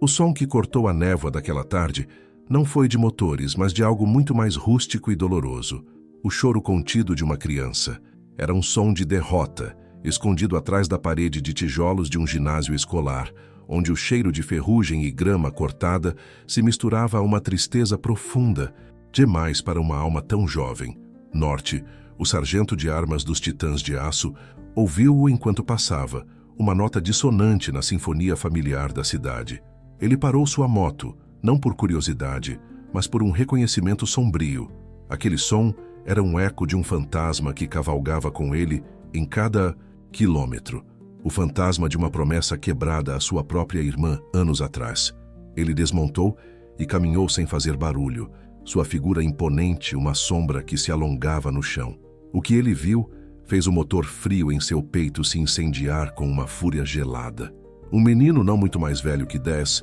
O som que cortou a névoa daquela tarde não foi de motores, mas de algo muito mais rústico e doloroso. O choro contido de uma criança. Era um som de derrota, escondido atrás da parede de tijolos de um ginásio escolar, onde o cheiro de ferrugem e grama cortada se misturava a uma tristeza profunda, demais para uma alma tão jovem. Norte, o sargento de armas dos Titãs de Aço, ouviu-o enquanto passava, uma nota dissonante na sinfonia familiar da cidade. Ele parou sua moto, não por curiosidade, mas por um reconhecimento sombrio. Aquele som era um eco de um fantasma que cavalgava com ele em cada quilômetro. O fantasma de uma promessa quebrada à sua própria irmã anos atrás. Ele desmontou e caminhou sem fazer barulho, sua figura imponente uma sombra que se alongava no chão. O que ele viu fez o motor frio em seu peito se incendiar com uma fúria gelada. Um menino não muito mais velho que 10,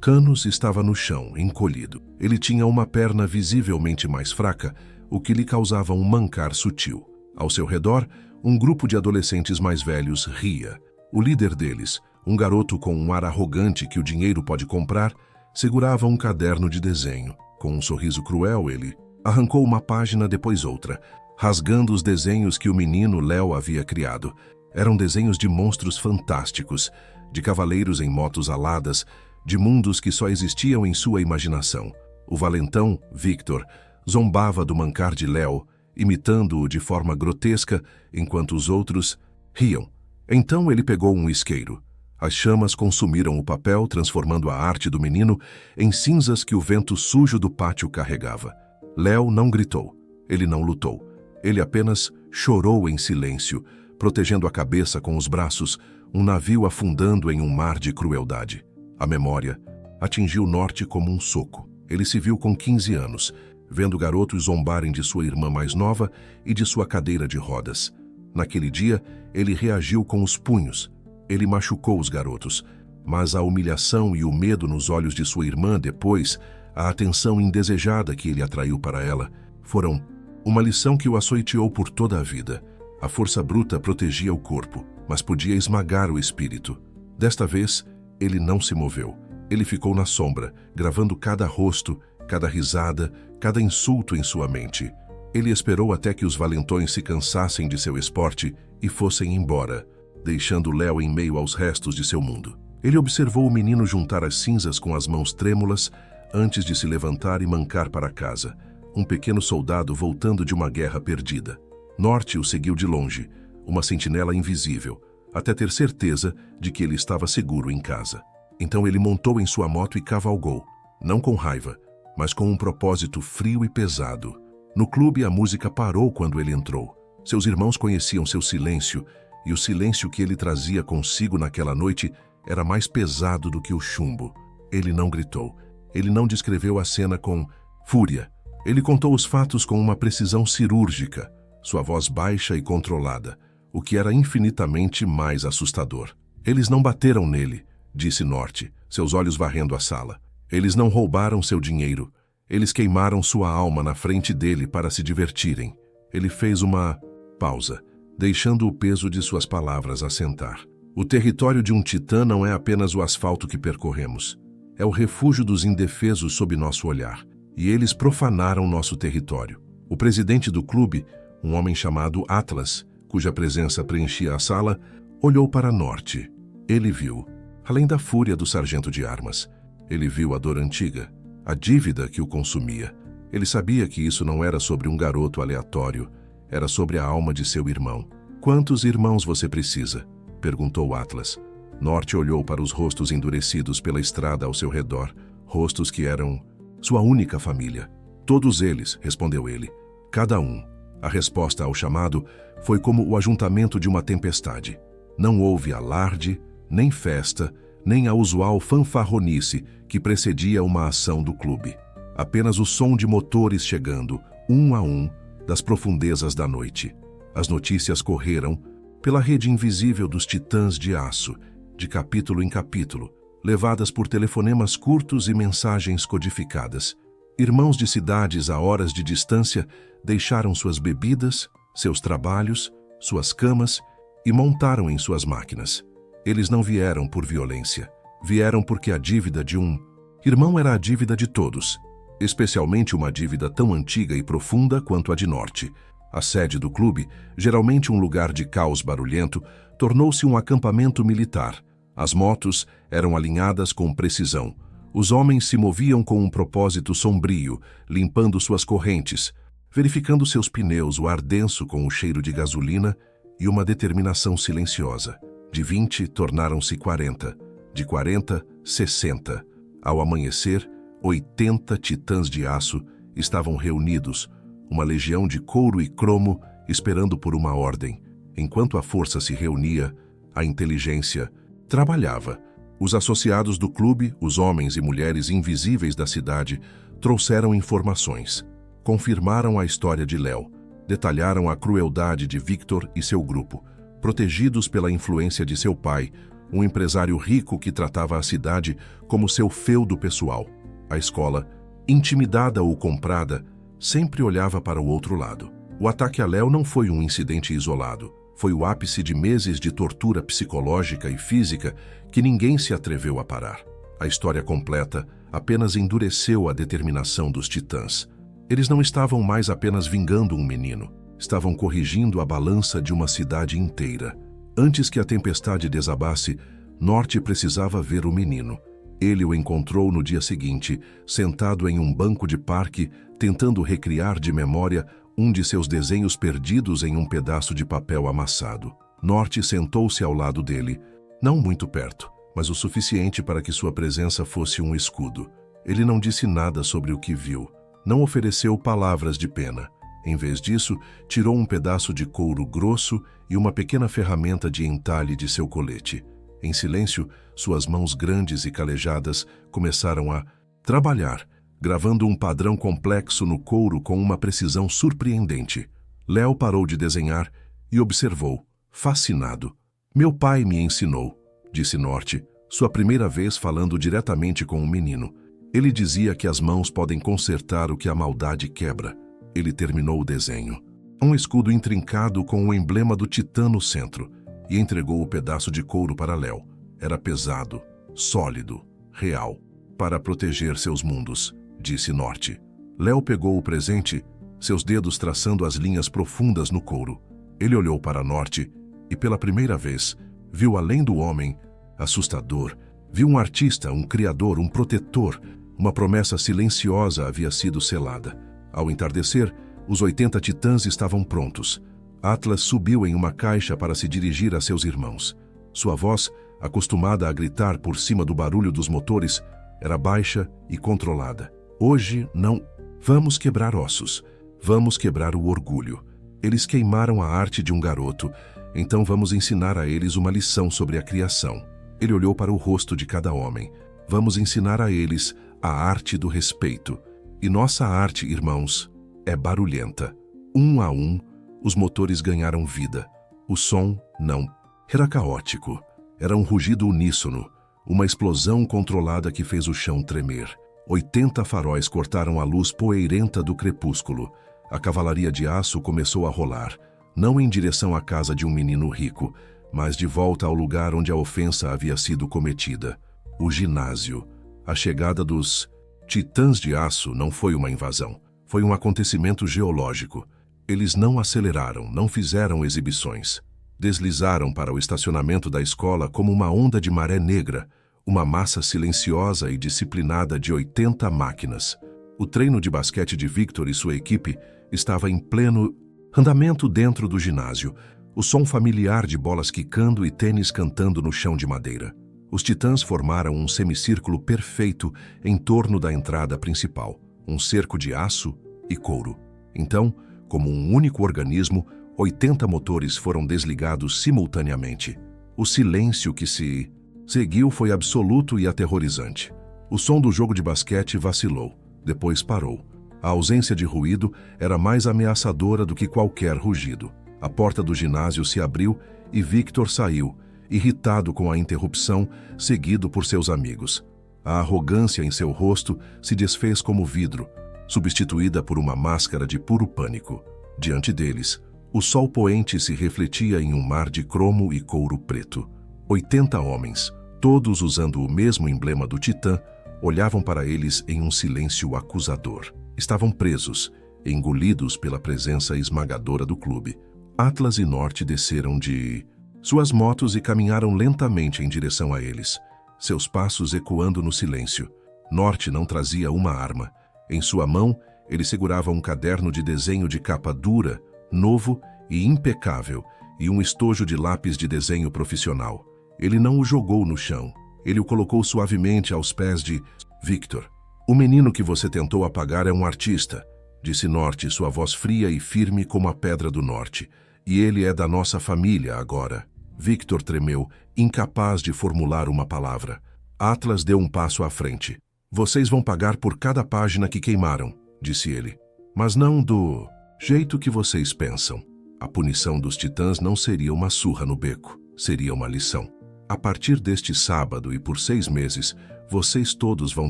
anos estava no chão, encolhido. Ele tinha uma perna visivelmente mais fraca, o que lhe causava um mancar sutil. Ao seu redor, um grupo de adolescentes mais velhos ria. O líder deles, um garoto com um ar arrogante que o dinheiro pode comprar, segurava um caderno de desenho. Com um sorriso cruel, ele arrancou uma página depois outra, rasgando os desenhos que o menino Léo havia criado. Eram desenhos de monstros fantásticos, de cavaleiros em motos aladas, de mundos que só existiam em sua imaginação. O valentão, Victor, zombava do mancar de Léo, imitando-o de forma grotesca, enquanto os outros riam. Então ele pegou um isqueiro. As chamas consumiram o papel, transformando a arte do menino em cinzas que o vento sujo do pátio carregava. Léo não gritou. Ele não lutou. Ele apenas chorou em silêncio, protegendo a cabeça com os braços, um navio afundando em um mar de crueldade. A memória atingiu Norte como um soco. Ele se viu com 15 anos, vendo garotos zombarem de sua irmã mais nova e de sua cadeira de rodas. Naquele dia, ele reagiu com os punhos. Ele machucou os garotos, mas a humilhação e o medo nos olhos de sua irmã depois, a atenção indesejada que ele atraiu para ela, foram uma lição que o açoiteou por toda a vida. A força bruta protegia o corpo, mas podia esmagar o espírito. Desta vez, ele não se moveu. Ele ficou na sombra, gravando cada rosto, cada risada, cada insulto em sua mente. Ele esperou até que os valentões se cansassem de seu esporte e fossem embora, deixando Léo em meio aos restos de seu mundo. Ele observou o menino juntar as cinzas com as mãos trêmulas antes de se levantar e mancar para casa, um pequeno soldado voltando de uma guerra perdida. Norte o seguiu de longe, uma sentinela invisível, até ter certeza de que ele estava seguro em casa. Então ele montou em sua moto e cavalgou, não com raiva, mas com um propósito frio e pesado. No clube, a música parou quando ele entrou. Seus irmãos conheciam seu silêncio, e o silêncio que ele trazia consigo naquela noite era mais pesado do que o chumbo. Ele não gritou. Ele não descreveu a cena com fúria. Ele contou os fatos com uma precisão cirúrgica, sua voz baixa e controlada, o que era infinitamente mais assustador. Eles não bateram nele, disse Norte, seus olhos varrendo a sala. Eles não roubaram seu dinheiro. Eles queimaram sua alma na frente dele para se divertirem. Ele fez uma pausa, deixando o peso de suas palavras assentar. O território de um titã não é apenas o asfalto que percorremos. É o refúgio dos indefesos sob nosso olhar. E eles profanaram nosso território. O presidente do clube, um homem chamado Atlas, cuja presença preenchia a sala, olhou para Norte. Ele viu, além da fúria do sargento de armas, ele viu a dor antiga, a dívida que o consumia. Ele sabia que isso não era sobre um garoto aleatório, era sobre a alma de seu irmão. Quantos irmãos você precisa? Perguntou Atlas. Norte olhou para os rostos endurecidos pela estrada ao seu redor, rostos que eram sua única família. Todos eles, respondeu ele. Cada um. A resposta ao chamado foi como o ajuntamento de uma tempestade. Não houve alarde, nem festa, nem a usual fanfarronice que precedia uma ação do clube. Apenas o som de motores chegando, um a um, das profundezas da noite. As notícias correram pela rede invisível dos Titãs de Aço, de capítulo em capítulo, levadas por telefonemas curtos e mensagens codificadas. Irmãos de cidades a horas de distância deixaram suas bebidas, seus trabalhos, suas camas e montaram em suas máquinas. Eles não vieram por violência. Vieram porque a dívida de um irmão era a dívida de todos, especialmente uma dívida tão antiga e profunda quanto a de Norte. A sede do clube, geralmente um lugar de caos barulhento, tornou-se um acampamento militar. As motos eram alinhadas com precisão. Os homens se moviam com um propósito sombrio, limpando suas correntes, verificando seus pneus, o ar denso com o cheiro de gasolina e uma determinação silenciosa. De 20 tornaram-se 40, de 40, 60. Ao amanhecer, 80 titãs de aço estavam reunidos, uma legião de couro e cromo esperando por uma ordem. Enquanto a força se reunia, a inteligência trabalhava. Os associados do clube, os homens e mulheres invisíveis da cidade, trouxeram informações. Confirmaram a história de Léo, detalharam a crueldade de Victor e seu grupo, protegidos pela influência de seu pai, um empresário rico que tratava a cidade como seu feudo pessoal. A escola, intimidada ou comprada, sempre olhava para o outro lado. O ataque a Léo não foi um incidente isolado. Foi o ápice de meses de tortura psicológica e física que ninguém se atreveu a parar. A história completa apenas endureceu a determinação dos titãs. Eles não estavam mais apenas vingando um menino. Estavam corrigindo a balança de uma cidade inteira. Antes que a tempestade desabasse, Norte precisava ver o menino. Ele o encontrou no dia seguinte, sentado em um banco de parque, tentando recriar de memória um de seus desenhos perdidos em um pedaço de papel amassado. Norte sentou-se ao lado dele, não muito perto, mas o suficiente para que sua presença fosse um escudo. Ele não disse nada sobre o que viu, não ofereceu palavras de pena. Em vez disso, tirou um pedaço de couro grosso e uma pequena ferramenta de entalhe de seu colete. Em silêncio, suas mãos grandes e calejadas começaram a trabalhar, gravando um padrão complexo no couro com uma precisão surpreendente. Léo parou de desenhar e observou, fascinado. Meu pai me ensinou, disse Norte, sua primeira vez falando diretamente com o menino. Ele dizia que as mãos podem consertar o que a maldade quebra. Ele terminou o desenho. Um escudo intrincado com o emblema do Titã no centro, e entregou o pedaço de couro para Léo. Era pesado, sólido, real, para proteger seus mundos, disse Norte. Léo pegou o presente, seus dedos traçando as linhas profundas no couro. Ele olhou para Norte e, pela primeira vez, viu além do homem, assustador, viu um artista, um criador, um protetor. Uma promessa silenciosa havia sido selada. Ao entardecer, os 80 titãs estavam prontos. Atlas subiu em uma caixa para se dirigir a seus irmãos. Sua voz, acostumada a gritar por cima do barulho dos motores, era baixa e controlada. Hoje não. Vamos quebrar ossos. Vamos quebrar o orgulho. Eles queimaram a arte de um garoto, então vamos ensinar a eles uma lição sobre a criação. Ele olhou para o rosto de cada homem. Vamos ensinar a eles a arte do respeito. E nossa arte, irmãos, é barulhenta. Um a um, os motores ganharam vida. O som, não. Era caótico. Era um rugido uníssono, uma explosão controlada que fez o chão tremer. 80 faróis cortaram a luz poeirenta do crepúsculo. A cavalaria de aço começou a rolar, não em direção à casa de um menino rico, mas de volta ao lugar onde a ofensa havia sido cometida. O ginásio. A chegada dos titãs de aço não foi uma invasão. Foi um acontecimento geológico. Eles não aceleraram, não fizeram exibições. Deslizaram para o estacionamento da escola como uma onda de maré negra, uma massa silenciosa e disciplinada de 80 máquinas. O treino de basquete de Victor e sua equipe estava em pleno andamento dentro do ginásio, o som familiar de bolas quicando e tênis cantando no chão de madeira. Os titãs formaram um semicírculo perfeito em torno da entrada principal, um cerco de aço e couro. Então, como um único organismo, 80 motores foram desligados simultaneamente. O silêncio que se seguiu foi absoluto e aterrorizante. O som do jogo de basquete vacilou, depois parou. A ausência de ruído era mais ameaçadora do que qualquer rugido. A porta do ginásio se abriu e Victor saiu, irritado com a interrupção, seguido por seus amigos. A arrogância em seu rosto se desfez como vidro, substituída por uma máscara de puro pânico. Diante deles, o sol poente se refletia em um mar de cromo e couro preto. 80 homens, Todos usando o mesmo emblema do Titã, olhavam para eles em um silêncio acusador. Estavam presos, engolidos pela presença esmagadora do clube. Atlas e Norte desceram de suas motos e caminharam lentamente em direção a eles, seus passos ecoando no silêncio. Norte não trazia uma arma. Em sua mão, ele segurava um caderno de desenho de capa dura, novo e impecável, e um estojo de lápis de desenho profissional. Ele não o jogou no chão. Ele o colocou suavemente aos pés de Victor. O menino que você tentou apagar é um artista, disse Norte, sua voz fria e firme como a pedra do norte. E ele é da nossa família agora. Victor tremeu, incapaz de formular uma palavra. Atlas deu um passo à frente. Vocês vão pagar por cada página que queimaram, disse ele. Mas não do jeito que vocês pensam. A punição dos titãs não seria uma surra no beco, seria uma lição. A partir deste sábado e por 6 meses, vocês todos vão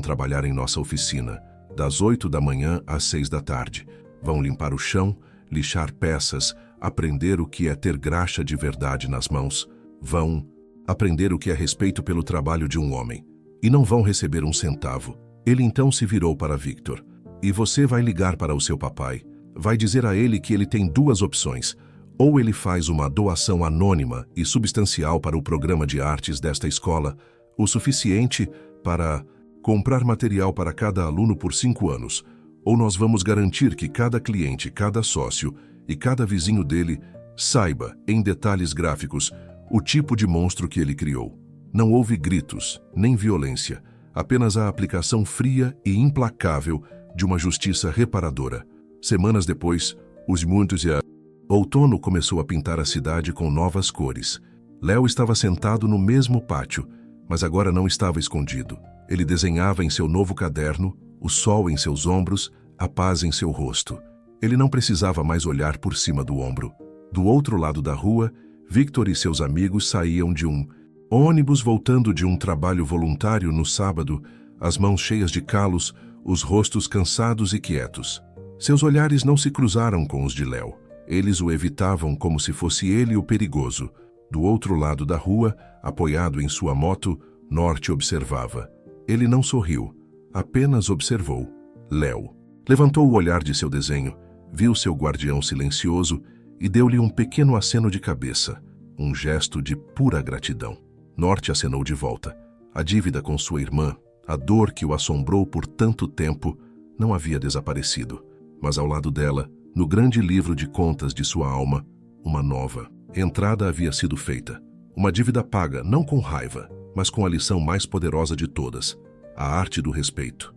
trabalhar em nossa oficina, das 8 da manhã às 6 da tarde. Vão limpar o chão, lixar peças, aprender o que é ter graxa de verdade nas mãos. Vão aprender o que é respeito pelo trabalho de um homem. E não vão receber um centavo. Ele então se virou para Victor. E você vai ligar para o seu papai. Vai dizer a ele que ele tem 2 opções. Ou ele faz uma doação anônima e substancial para o programa de artes desta escola, o suficiente para comprar material para cada aluno por 5 anos, ou nós vamos garantir que cada cliente, cada sócio e cada vizinho dele saiba, em detalhes gráficos, o tipo de monstro que ele criou. Não houve gritos, nem violência, apenas a aplicação fria e implacável de uma justiça reparadora. Semanas depois, os muitos e a outono começou a pintar a cidade com novas cores. Léo estava sentado no mesmo pátio, mas agora não estava escondido. Ele desenhava em seu novo caderno, o sol em seus ombros, a paz em seu rosto. Ele não precisava mais olhar por cima do ombro. Do outro lado da rua, Victor e seus amigos saíam de um ônibus voltando de um trabalho voluntário no sábado, as mãos cheias de calos, os rostos cansados e quietos. Seus olhares não se cruzaram com os de Léo. Eles o evitavam como se fosse ele o perigoso. Do outro lado da rua, apoiado em sua moto, Norte observava. Ele não sorriu, apenas observou. Léo levantou o olhar de seu desenho, viu seu guardião silencioso e deu-lhe um pequeno aceno de cabeça, um gesto de pura gratidão. Norte acenou de volta. A dívida com sua irmã, a dor que o assombrou por tanto tempo, não havia desaparecido. Mas ao lado dela, no grande livro de contas de sua alma, uma nova entrada havia sido feita. Uma dívida paga, não com raiva, mas com a lição mais poderosa de todas, a arte do respeito.